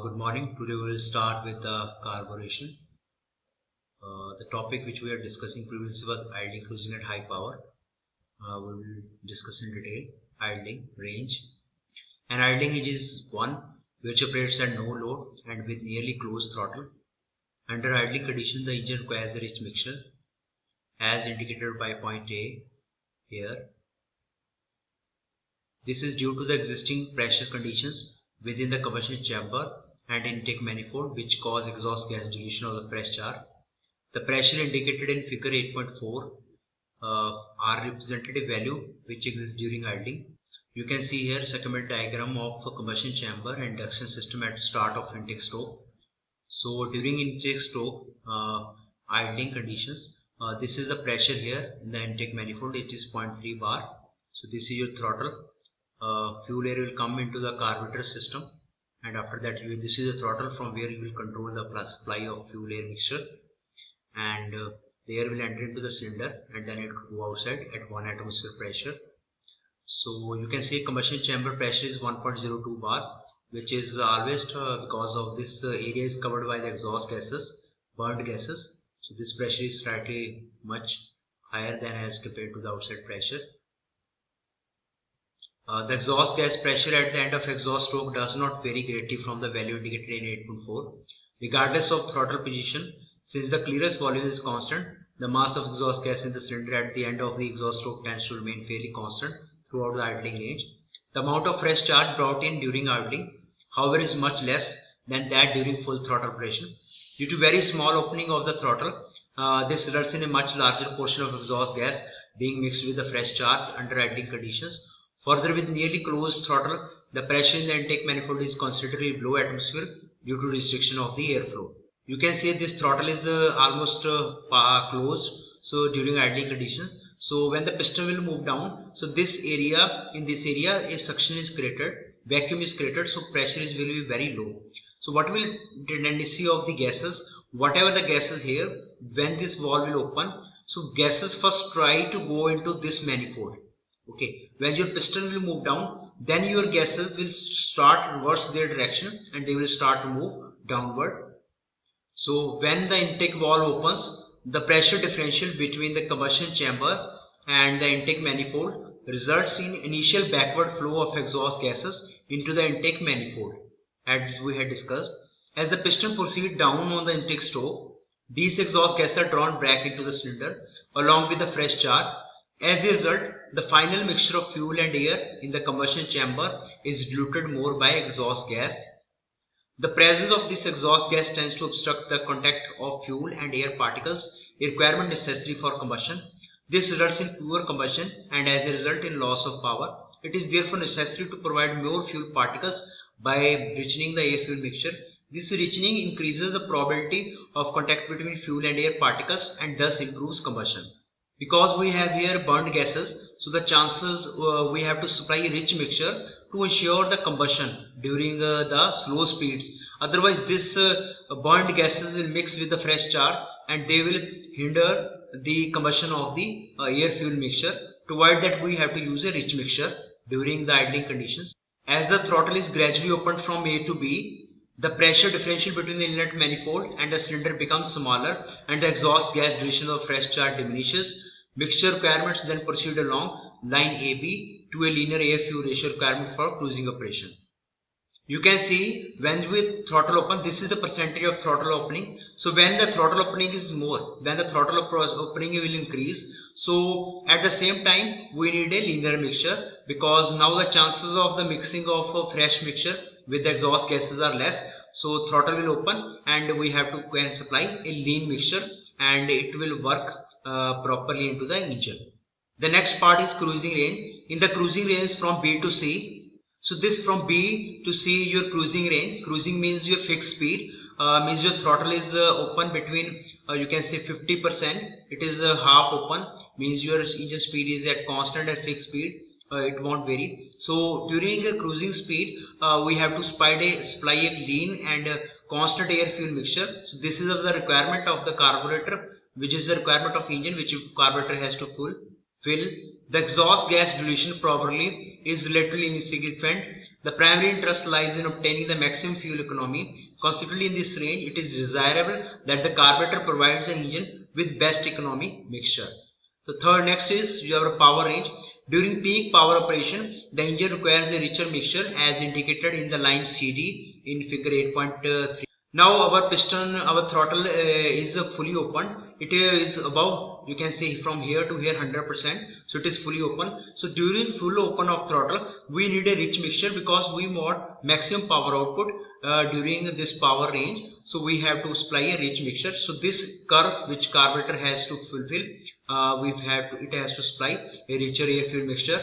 Good morning. Today we will start with the carburation. The topic which we are discussing previously was idling cruising at high power. We will discuss in detail idling, range. And idling is one which operates at no load and with nearly closed throttle. Under idling conditions, the engine requires a rich mixture as indicated by point A here. This is due to the existing pressure conditions within the combustion chamber and intake manifold which cause exhaust gas dilution of the fresh char. The pressure indicated in figure 8.4 are representative value which exists during idling. You can see here schematic diagram of a combustion chamber and induction system at start of intake stroke. So during intake stroke idling conditions, this is the pressure here in the intake manifold. It is 0.3 bar. So this is your throttle. Fuel air will come into the carburetor system, and after that this is the throttle from where you will control the supply of fuel air mixture, and the air will enter into the cylinder and then it will go outside at 1 atmosphere pressure. So you can see combustion chamber pressure is 1.02 bar, which is always because of this area is covered by the exhaust gases, burnt gases. So this pressure is slightly much higher than as compared to the outside pressure. The exhaust gas pressure at the end of exhaust stroke does not vary greatly from the value indicated in 8.4. Regardless of throttle position, since the clearance volume is constant, the mass of exhaust gas in the cylinder at the end of the exhaust stroke tends to remain fairly constant throughout the idling range. The amount of fresh charge brought in during idling, however, is much less than that during full throttle operation. Due to very small opening of the throttle, this results in a much larger portion of exhaust gas being mixed with the fresh charge under idling conditions. Further, with nearly closed throttle, the pressure in the intake manifold is considerably below atmosphere due to restriction of the airflow. You can see this throttle is almost closed, so during idling conditions. So when the piston will move down, so this area, in this area a suction is created, vacuum is created, so pressure will be very low. So what will the tendency of the gases, whatever the gases here, when this valve will open, so gases first try to go into this manifold. Okay, when your piston will move down, then your gases will start reverse their direction and they will start to move downward. So when the intake valve opens, the pressure differential between the combustion chamber and the intake manifold results in initial backward flow of exhaust gases into the intake manifold, as we had discussed. As the piston proceeds down on the intake stroke, these exhaust gases are drawn back into the cylinder along with the fresh charge. As a result, the final mixture of fuel and air in the combustion chamber is diluted more by exhaust gas. The presence of this exhaust gas tends to obstruct the contact of fuel and air particles, a requirement necessary for combustion. This results in poor combustion and as a result in loss of power. It is therefore necessary to provide more fuel particles by richening the air-fuel mixture. This richening increases the probability of contact between fuel and air particles and thus improves combustion. Because we have here burnt gases, so the chances we have to supply a rich mixture to ensure the combustion during the slow speeds. Otherwise this burnt gases will mix with the fresh char and they will hinder the combustion of the air fuel mixture. To avoid that, we have to use a rich mixture during the idling conditions. As the throttle is gradually opened from A to B, the pressure differential between the inlet manifold and the cylinder becomes smaller and the exhaust gas dilution of fresh char diminishes. Mixture requirements then proceed along line AB to a linear air-fuel ratio requirement for cruising operation. You can see when we throttle open, this is the percentage of throttle opening. So when the throttle opening is more, then the throttle opening will increase. So at the same time, we need a linear mixture because now the chances of the mixing of a fresh mixture with the exhaust gases are less. So throttle will open and we have to supply a lean mixture and it will work properly into the engine. The next part is cruising range. In the cruising range from B to C, so this from B to C your cruising range. Cruising means your fixed speed, means your throttle is open between you can say 50%, it is half open, means your engine speed is at constant and fixed speed, it won't vary. So during a cruising speed we have to supply a lean and constant air fuel mixture. So this is the requirement of the carburetor, which is the requirement of engine which carburetor has to fill. The exhaust gas dilution properly is relatively insignificant. The primary interest lies in obtaining the maximum fuel economy. Consequently, in this range, it is desirable that the carburetor provides the engine with best economy mixture. The third next is your power range. During peak power operation, the engine requires a richer mixture as indicated in the line CD in figure 8.3. Now our piston, our throttle is fully open. It is above, you can see from here to here 100%. So it is fully open. So during full open of throttle, we need a rich mixture because we want maximum power output during this power range. So we have to supply a rich mixture. So this curve which carburetor has to fulfill, it has to supply a richer air fuel mixture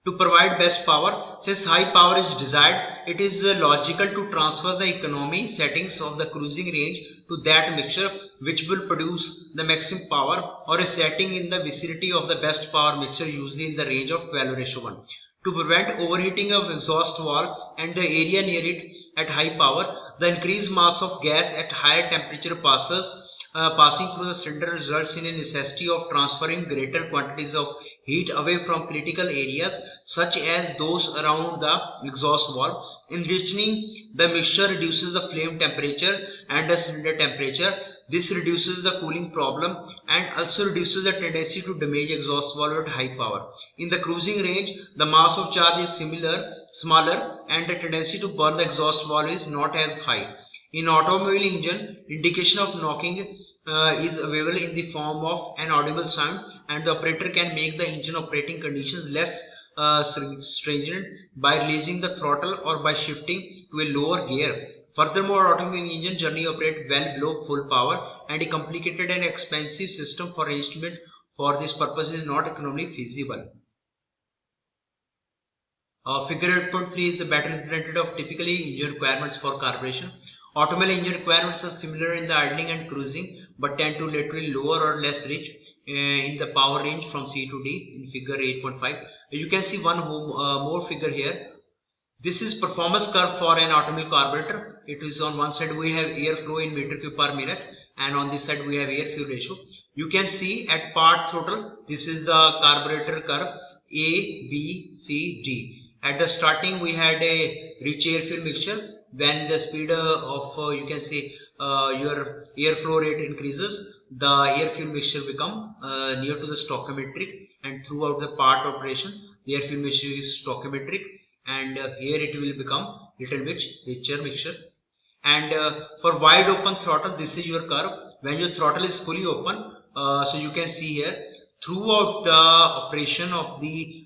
to provide best power. Since high power is desired, it is logical to transfer the economy settings of the cruising range to that mixture which will produce the maximum power, or a setting in the vicinity of the best power mixture, usually in the range of 12:1. To prevent overheating of exhaust valve and the area near it at high power, the increased mass of gas at higher temperature passing through the cylinder results in a necessity of transferring greater quantities of heat away from critical areas such as those around the exhaust valve. Enriching the mixture reduces the flame temperature and the cylinder temperature. This reduces the cooling problem and also reduces the tendency to damage exhaust valve at high power. In the cruising range, the mass of charge is smaller, and the tendency to burn the exhaust valve is not as high. In automobile engine, indication of knocking is available in the form of an audible sound, and the operator can make the engine operating conditions less stringent by releasing the throttle or by shifting to a lower gear. Furthermore, automobile engine generally operate well below full power, and a complicated and expensive system for instrument for this purpose is not economically feasible. Figure 8.3 is the better representative of typically engine requirements for carburation. Automobile engine requirements are similar in the idling and cruising, but tend to laterally lower or less rich in the power range from C to D in figure 8.5. You can see one more figure here. This is performance curve for an automobile carburetor. It is on one side we have airflow in meter cube per minute, and on this side we have air fuel ratio. You can see at part throttle, this is the carburetor curve A, B, C, D. At the starting we had a rich air fuel mixture. When the speed of you can see your airflow rate increases, the air fuel mixture become near to the stoichiometric, and throughout the part operation the air fuel mixture is stoichiometric, and here it will become little bit richer mixture. And for wide open throttle, this is your curve. When your throttle is fully open, so you can see here throughout the operation of the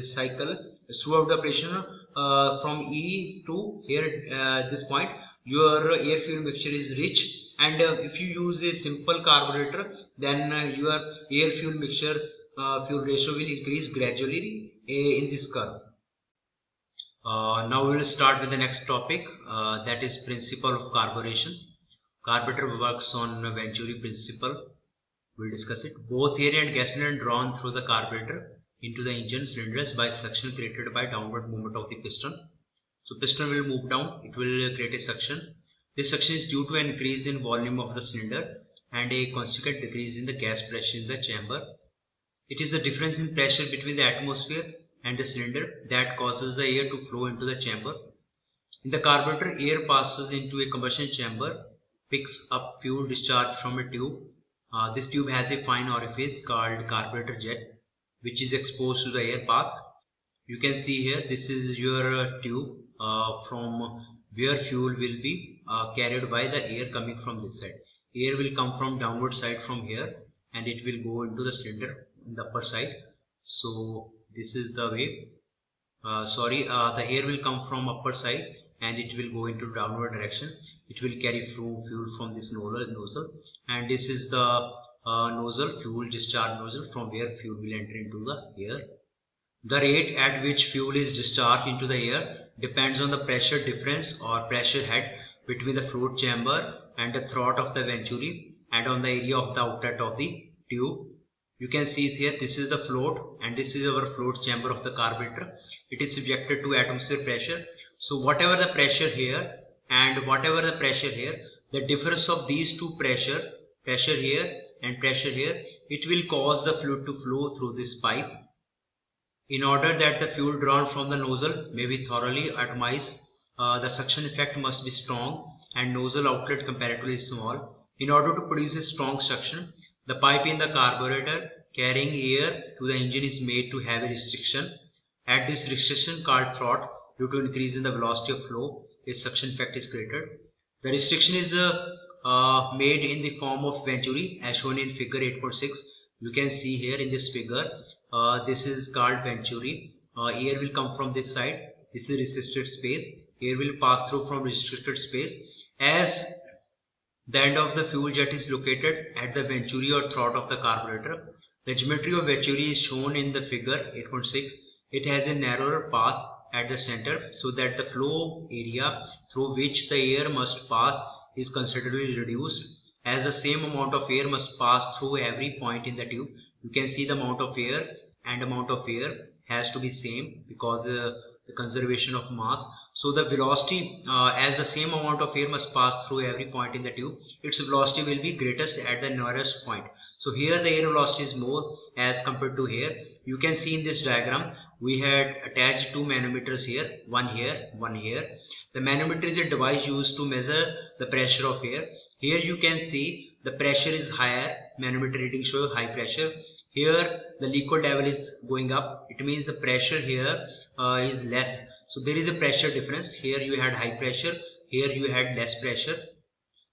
cycle, throughout the operation from E to here this point, your air fuel mixture is rich, and if you use a simple carburetor, then your air fuel mixture fuel ratio will increase gradually in this curve. Now we will start with the next topic, that is principle of carburation. Carburetor works on Venturi principle. We'll discuss it. Both air and gasoline are drawn through the carburetor into the engine cylinders by suction created by downward movement of the piston. So piston will move down, it will create a suction. This suction is due to an increase in volume of the cylinder and a consequent decrease in the gas pressure in the chamber. It is the difference in pressure between the atmosphere and the cylinder that causes the air to flow into the chamber. In the carburetor, air passes into a combustion chamber, picks up fuel discharged from a tube. This tube has a fine orifice called carburetor jet, which is exposed to the air path. You can see here, this is your tube from where fuel will be carried by the air coming from this side. Air will come from downward side from here, and it will go into the cylinder in the upper side. So this is the way. The air will come from upper side and it will go into downward direction. It will carry fuel from this nozzle, and this is the nozzle, fuel discharge nozzle, from where fuel will enter into the air. The rate at which fuel is discharged into the air depends on the pressure difference or pressure head between the float chamber and the throat of the venturi, and on the area of the outlet of the tube. You can see it here, this is the float and this is our float chamber of the carburetor. It is subjected to atmosphere pressure. So whatever the pressure here and whatever the pressure here, the difference of these two pressure here and pressure here, it will cause the fluid to flow through this pipe. In order that the fuel drawn from the nozzle may be thoroughly atomized, the suction effect must be strong and nozzle outlet comparatively small. In order to produce a strong suction, the pipe in the carburetor carrying air to the engine is made to have a restriction. At this restriction called throat, due to increase in the velocity of flow, a suction effect is created. The restriction is made in the form of venturi as shown in figure 8.6. You can see here in this figure, this is called venturi. Air will come from this side. This is restricted space. Air will pass through from restricted space. As the end of the fuel jet is located at the venturi or throat of the carburetor. The geometry of venturi is shown in the figure 8.6. It has a narrower path at the center so that the flow area through which the air must pass is considerably reduced. As the same amount of air must pass through every point in the tube, you can see the amount of air and amount of air has to be same because the conservation of mass. So the velocity, as the same amount of air must pass through every point in the tube, its velocity will be greatest at the nearest point. So here the air velocity is more as compared to here. You can see in this diagram we had attached two manometers here, one here, one here. The manometer is a device used to measure the pressure of air. Here you can see the pressure is higher, manometer reading shows high pressure. Here the liquid level is going up, it means the pressure here is less. So there is a pressure difference. Here you had high pressure, here you had less pressure.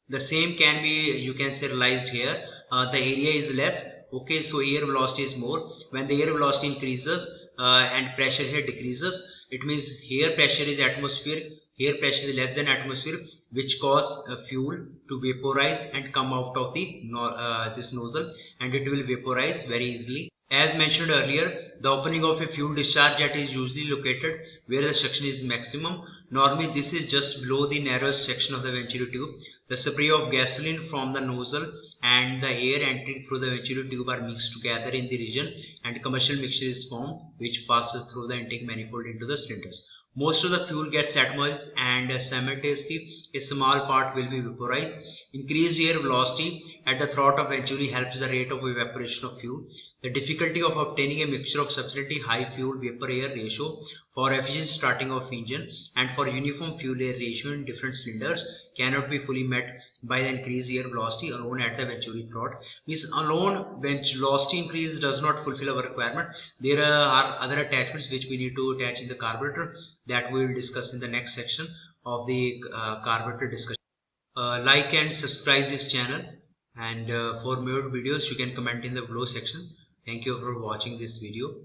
The same can be, you can say, realized here. The area is less, okay, so air velocity is more. When the air velocity increases and pressure here decreases, it means here pressure is atmospheric, here pressure is less than atmosphere, which cause fuel to vaporize and come out of the this nozzle, and it will vaporize very easily. As mentioned earlier, the opening of a fuel discharge jet is usually located where the suction is maximum. Normally this is just below the narrowest section of the venturi tube. The spray of gasoline from the nozzle and the air entering through the venturi tube are mixed together in the region, and commercial mixture is formed which passes through the intake manifold into the cylinders. Most of the fuel gets atomized and simultaneously a small part will be vaporized. Increased air velocity at the throat of venturi helps the rate of evaporation of fuel. The difficulty of obtaining a mixture of sufficiently high fuel vapor air ratio for efficient starting of engine and for uniform fuel air ratio in different cylinders cannot be fully met by the increased air velocity alone at the venturi throat. Means alone velocity increase does not fulfill our requirement. There are other attachments which we need to attach in the carburetor that we will discuss in the next section of the carburetor discussion. Like and subscribe this channel, and for more videos you can comment in the below section. Thank you for watching this video.